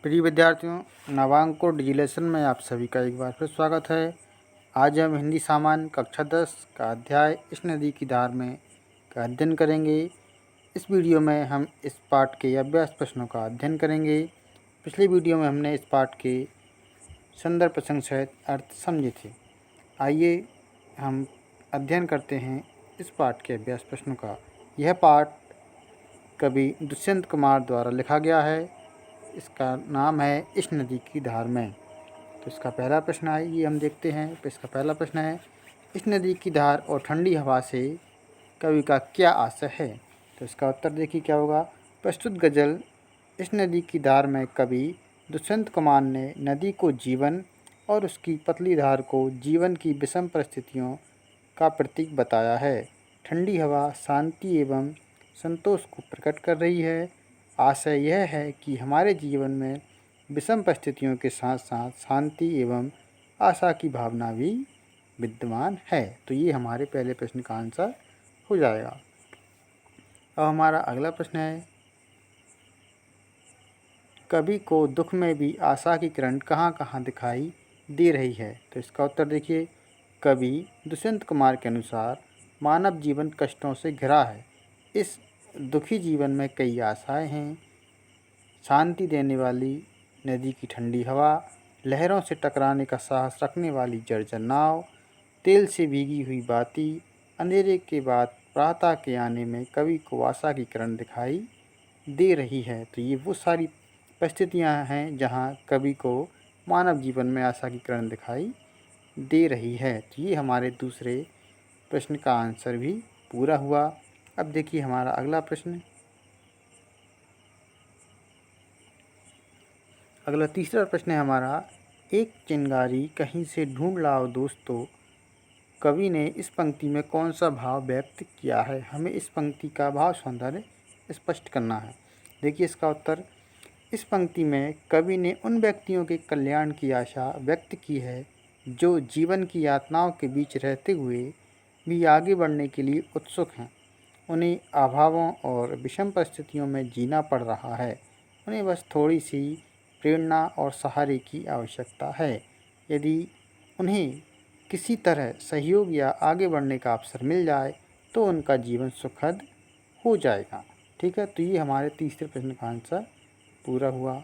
प्रिय विद्यार्थियों, नवांकुर डिजिलेशन में आप सभी का एक बार फिर स्वागत है। आज हम हिंदी सामान्य कक्षा 10 का अध्याय इस नदी की धार में का अध्ययन करेंगे। इस वीडियो में हम इस पाठ के अभ्यास प्रश्नों का अध्ययन करेंगे। पिछले वीडियो में हमने इस पाठ के संदर्भ प्रसंग सहित अर्थ समझे थे। आइए हम अध्ययन करते हैं इस पाठ के अभ्यास प्रश्नों का। यह पाठ कवि दुष्यंत कुमार द्वारा लिखा गया है। इसका नाम है इस नदी की धार में। तो इसका पहला प्रश्न है, ये हम देखते हैं। तो इसका पहला प्रश्न है, इस नदी की धार और ठंडी हवा से कवि का क्या आशय है। तो इसका उत्तर देखिए क्या होगा। प्रस्तुत गज़ल इस नदी की धार में कवि दुष्यंत कुमार ने नदी को जीवन और उसकी पतली धार को जीवन की विषम परिस्थितियों का प्रतीक बताया है। ठंडी हवा शांति एवं संतोष को प्रकट कर रही है। आशय यह है कि हमारे जीवन में विषम परिस्थितियों के साथ साथ शांति एवं आशा की भावना भी विद्यमान है। तो ये हमारे पहले प्रश्न का आंसर हो जाएगा। अब हमारा अगला प्रश्न है, कवि को दुख में भी आशा की किरण कहाँ कहाँ दिखाई दे रही है। तो इसका उत्तर देखिए। कवि दुष्यंत कुमार के अनुसार मानव जीवन कष्टों से घिरा है। इस दुखी जीवन में कई आशाएं हैं। शांति देने वाली नदी की ठंडी हवा, लहरों से टकराने का साहस रखने वाली जर्जर नाव, तेल से भीगी हुई बाती, अंधेरे के बाद प्रातः के आने में कवि को आशा की किरण दिखाई दे रही है। तो ये वो सारी परिस्थितियाँ हैं जहाँ कवि को मानव जीवन में आशा की किरण दिखाई दे रही है। तो ये हमारे दूसरे प्रश्न का आंसर भी पूरा हुआ। अब देखिए हमारा अगला प्रश्न। अगला तीसरा प्रश्न है हमारा, एक चिंगारी कहीं से ढूंढ लाओ दोस्तों। कवि ने इस पंक्ति में कौन सा भाव व्यक्त किया है। हमें इस पंक्ति का भाव सौंदर्य स्पष्ट करना है। देखिए इसका उत्तर, इस पंक्ति में कवि ने उन व्यक्तियों के कल्याण की आशा व्यक्त की है जो जीवन की यातनाओं के बीच रहते हुए भी आगे बढ़ने के लिए उत्सुक हैं। उन्हें अभावों और विषम परिस्थितियों में जीना पड़ रहा है। उन्हें बस थोड़ी सी प्रेरणा और सहारे की आवश्यकता है। यदि उन्हें किसी तरह सहयोग या आगे बढ़ने का अवसर मिल जाए तो उनका जीवन सुखद हो जाएगा। ठीक है, तो ये हमारे तीसरे प्रश्न का आंसर पूरा हुआ।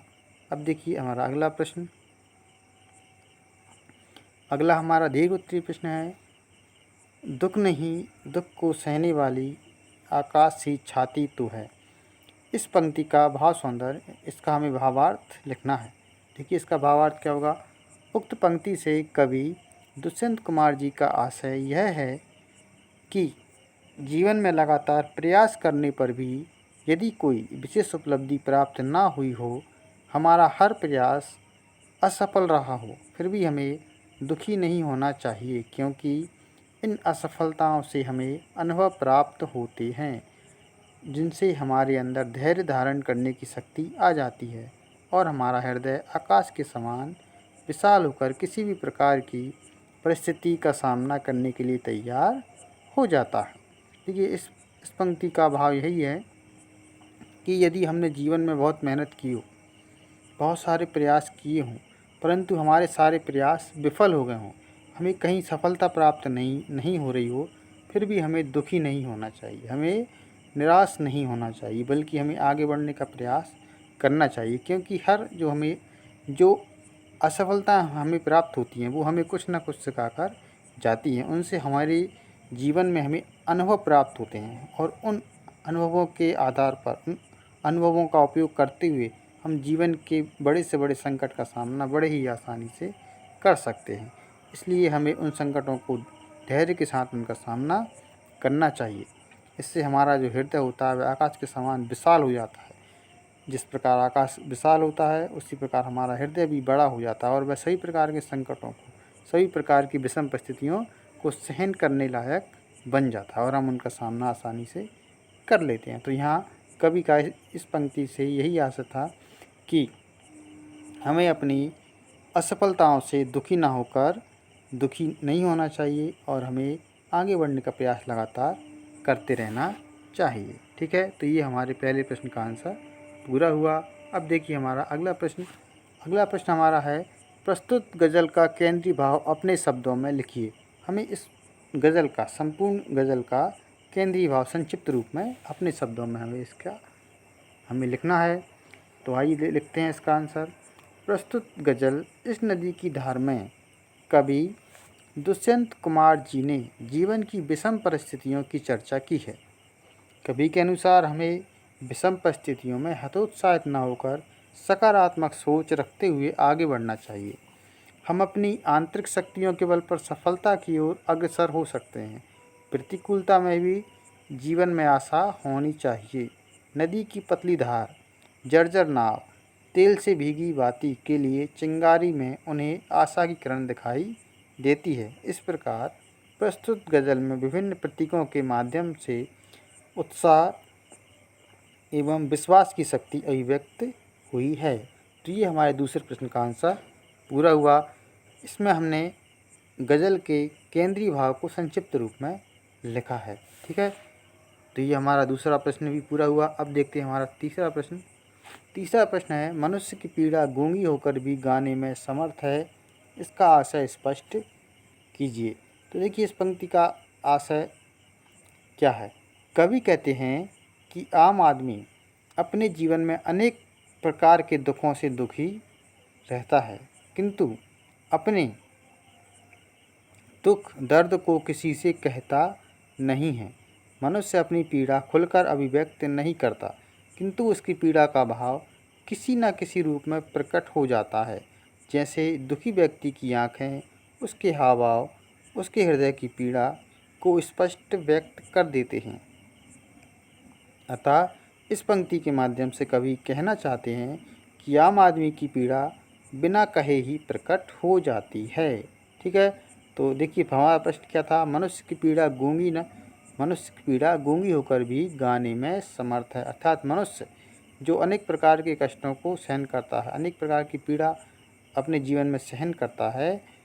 अब देखिए हमारा अगला प्रश्न। अगला हमारा दीर्घ उत्तरीय प्रश्न है, दुख नहीं, दुख को सहने वाली आकाश सी छाती तो है। इस पंक्ति का भाव सौंदर्य, इसका हमें भावार्थ लिखना है। देखिए इसका भावार्थ क्या होगा। उक्त पंक्ति से कवि दुष्यंत कुमार जी का आशय यह है कि जीवन में लगातार प्रयास करने पर भी यदि कोई विशेष उपलब्धि प्राप्त ना हुई हो, हमारा हर प्रयास असफल रहा हो, फिर भी हमें दुखी नहीं होना चाहिए, क्योंकि इन असफलताओं से हमें अनुभव प्राप्त होते हैं जिनसे हमारे अंदर धैर्य धारण करने की शक्ति आ जाती है और हमारा हृदय आकाश के समान विशाल होकर किसी भी प्रकार की परिस्थिति का सामना करने के लिए तैयार हो जाता है। देखिए इस पंक्ति का भाव यही है कि यदि हमने जीवन में बहुत मेहनत की हो, बहुत सारे प्रयास किए हों, परंतु हमारे सारे प्रयास विफल हो गए हों, हमें कहीं सफलता प्राप्त नहीं हो रही हो, फिर भी हमें दुखी नहीं होना चाहिए, हमें निराश नहीं होना चाहिए, बल्कि हमें आगे बढ़ने का प्रयास करना चाहिए। क्योंकि हर जो असफलता हमें प्राप्त होती हैं वो हमें कुछ ना कुछ सिखाकर जाती हैं। उनसे हमारे जीवन में हमें अनुभव प्राप्त होते हैं और उन अनुभवों के आधार पर, उन अनुभवों का उपयोग करते हुए हम जीवन के बड़े से बड़े संकट का सामना बड़े ही आसानी से कर सकते हैं। इसलिए हमें उन संकटों को धैर्य के साथ उनका सामना करना चाहिए। इससे हमारा जो हृदय होता है वह आकाश के समान विशाल हो जाता है। जिस प्रकार आकाश विशाल होता है उसी प्रकार हमारा हृदय भी बड़ा हो जाता है और वह सभी प्रकार के संकटों को, सभी प्रकार की विषम परिस्थितियों को सहन करने लायक बन जाता है और हम उनका सामना आसानी से कर लेते हैं। तो यहाँ कवि का इस पंक्ति से यही आशा था कि हमें अपनी असफलताओं से दुखी ना होकर दुखी नहीं होना चाहिए और हमें आगे बढ़ने का प्रयास लगातार करते रहना चाहिए। ठीक है, तो ये हमारे पहले प्रश्न का आंसर पूरा हुआ। अब देखिए हमारा अगला प्रश्न, अगला प्रश्न हमारा है, प्रस्तुत गज़ल का केंद्रीय भाव अपने शब्दों में लिखिए। हमें इस गज़ल का, संपूर्ण गज़ल का केंद्रीय भाव संक्षिप्त रूप में अपने शब्दों में हमें लिखना है। तो आइए लिखते हैं इसका आंसर। प्रस्तुत गज़ल इस नदी की धार में कवि दुष्यंत कुमार जी ने जीवन की विषम परिस्थितियों की चर्चा की है। कवि के अनुसार हमें विषम परिस्थितियों में हतोत्साहित न होकर सकारात्मक सोच रखते हुए आगे बढ़ना चाहिए। हम अपनी आंतरिक शक्तियों के बल पर सफलता की ओर अग्रसर हो सकते हैं। प्रतिकूलता में भी जीवन में आशा होनी चाहिए। नदी की पतली धार, जर्जर नाव, तेल से भीगी बाती के लिए चिंगारी में उन्हें आशा की किरण दिखाई देती है। इस प्रकार प्रस्तुत गज़ल में विभिन्न प्रतीकों के माध्यम से उत्साह एवं विश्वास की शक्ति अभिव्यक्त हुई है। तो ये हमारे दूसरे प्रश्न का आंसर पूरा हुआ। इसमें हमने गज़ल के केंद्रीय भाव को संक्षिप्त रूप में लिखा है। ठीक है, तो ये हमारा दूसरा प्रश्न भी पूरा हुआ। अब देखते हैं हमारा तीसरा प्रश्न। तीसरा प्रश्न है, मनुष्य की पीड़ा गूंगी होकर भी गाने में समर्थ है, इसका आशय स्पष्ट कीजिए। तो देखिए इस पंक्ति का आशय क्या है। कवि कहते हैं कि आम आदमी अपने जीवन में अनेक प्रकार के दुखों से दुखी रहता है, किंतु अपने दुख दर्द को किसी से कहता नहीं है। मनुष्य अपनी पीड़ा खुलकर अभिव्यक्त नहीं करता, किंतु उसकी पीड़ा का भाव किसी न किसी रूप में प्रकट हो जाता है। जैसे दुखी व्यक्ति की आँखें उसके हाव भाव उसके हृदय की पीड़ा को स्पष्ट व्यक्त कर देते हैं। अतः इस पंक्ति के माध्यम से कवि कहना चाहते हैं कि आम आदमी की पीड़ा बिना कहे ही प्रकट हो जाती है। ठीक है, तो देखिए हमारा प्रश्न क्या था। मनुष्य की पीड़ा गूंगी होकर भी गाने में समर्थ है। अर्थात मनुष्य जो अनेक प्रकार के कष्टों को सहन करता है, अनेक प्रकार की पीड़ा अपने जीवन में सहन करता है,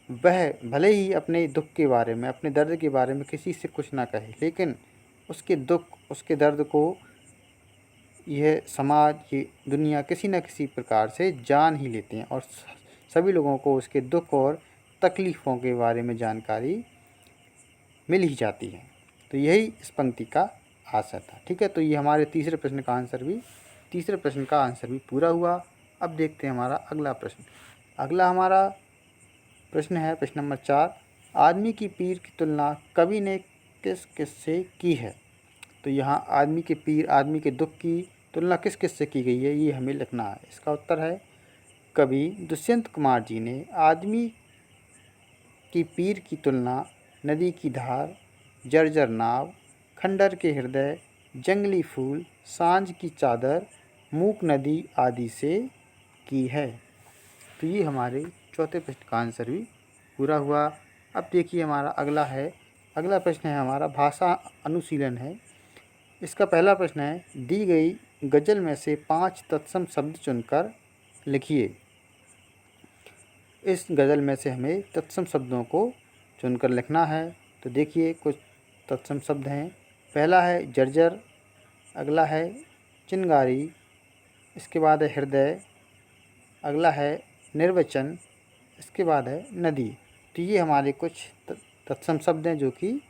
वह भले ही अपने दुख के बारे में, अपने दर्द के बारे में किसी से कुछ ना कहे, लेकिन उसके दुख, उसके दर्द को यह समाज, ये दुनिया किसी न किसी प्रकार से जान ही लेते हैं और सभी लोगों को उसके दुख और तकलीफ़ों के बारे में जानकारी मिल ही जाती है। तो यही इस पंक्ति का आशय था। ठीक है, तो ये हमारे तीसरे प्रश्न का आंसर भी पूरा हुआ। अब देखते हैं हमारा अगला प्रश्न। अगला हमारा प्रश्न है प्रश्न नंबर 4। आदमी की पीर की तुलना कवि ने किस किस से की है। तो यहाँ आदमी के पीर, आदमी के दुख की तुलना किस किस से की गई है, ये हमें लिखना है। इसका उत्तर है, कवि दुष्यंत कुमार जी ने आदमी की पीर की तुलना नदी की धार, जर्जर नाव, खंडर के हृदय, जंगली फूल, सांझ की चादर, मूक नदी आदि से की है। तो ये हमारे चौथे प्रश्न का आंसर भी पूरा हुआ। अब देखिए हमारा अगला प्रश्न है हमारा भाषा अनुशीलन है। इसका पहला प्रश्न है, दी गई गज़ल में से 5 तत्सम शब्द चुनकर लिखिए। इस गज़ल में से हमें तत्सम शब्दों को चुनकर लिखना है। तो देखिए कुछ तत्सम शब्द हैं। पहला है जर्जर, अगला है चिंगारी, इसके बाद है हृदय, अगला है निर्वचन, इसके बाद है नदी। तो ये हमारे कुछ तत्सम शब्द हैं जो कि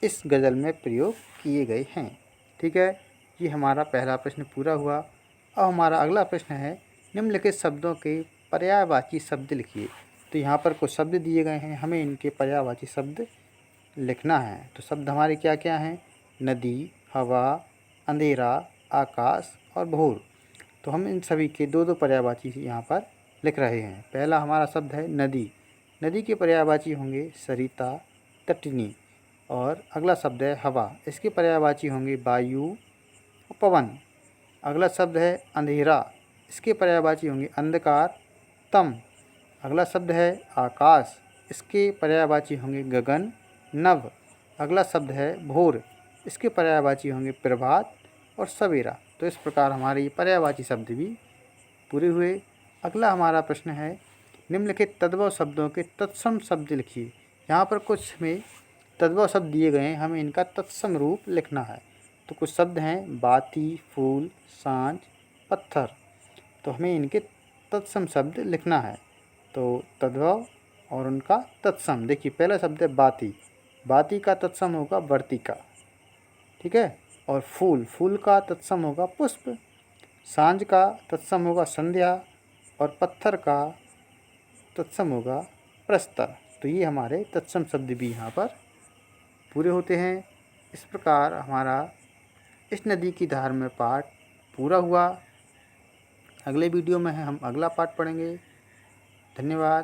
इस गज़ल में प्रयोग किए गए हैं। ठीक है, ये हमारा पहला प्रश्न पूरा हुआ। अब हमारा अगला प्रश्न है, निम्नलिखित शब्दों के पर्यायवाची शब्द लिखिए। तो यहाँ पर कुछ शब्द दिए गए हैं, हमें इनके पर्यायवाची शब्द लिखना है। तो शब्द हमारे क्या क्या हैं, नदी, हवा, अंधेरा, आकाश और भोर। तो हम इन सभी के दो दो पर्यायवाची यहाँ पर लिख रहे हैं। पहला हमारा शब्द है नदी। नदी के पर्यायवाची होंगे सरिता, तटिनी। और अगला शब्द है हवा, इसके पर्यायवाची होंगे वायु और पवन। अगला शब्द है अंधेरा, इसके पर्यायवाची होंगे अंधकार, तम। अगला शब्द है आकाश, इसके पर्यायवाची होंगे गगन, नभ। अगला शब्द है भोर, इसके पर्यायवाची होंगे प्रभात और सवेरा। तो इस प्रकार हमारे ये पर्यायवाची शब्द भी पूरे हुए। अगला हमारा प्रश्न है, निम्नलिखित तद्भव शब्दों के तत्सम शब्द लिखिए। यहाँ पर कुछ में तद्भव शब्द दिए गए हैं, हमें इनका तत्सम रूप लिखना है। तो कुछ शब्द हैं बाती, फूल, सांझ, पत्थर। तो हमें इनके तत्सम शब्द लिखना है। तो तद्भव और उनका तत्सम, देखिए पहला शब्द है बाती, बाती का तत्सम होगा वर्तिका, ठीक है। और फूल, फूल का तत्सम होगा पुष्प, सांझ का तत्सम होगा संध्या, और पत्थर का तत्सम होगा प्रस्तर। तो ये हमारे तत्सम शब्द भी यहाँ पर पूरे होते हैं। इस प्रकार हमारा इस नदी की धार में पाठ पूरा हुआ। अगले वीडियो में हम अगला पाठ पढ़ेंगे। धन्यवाद।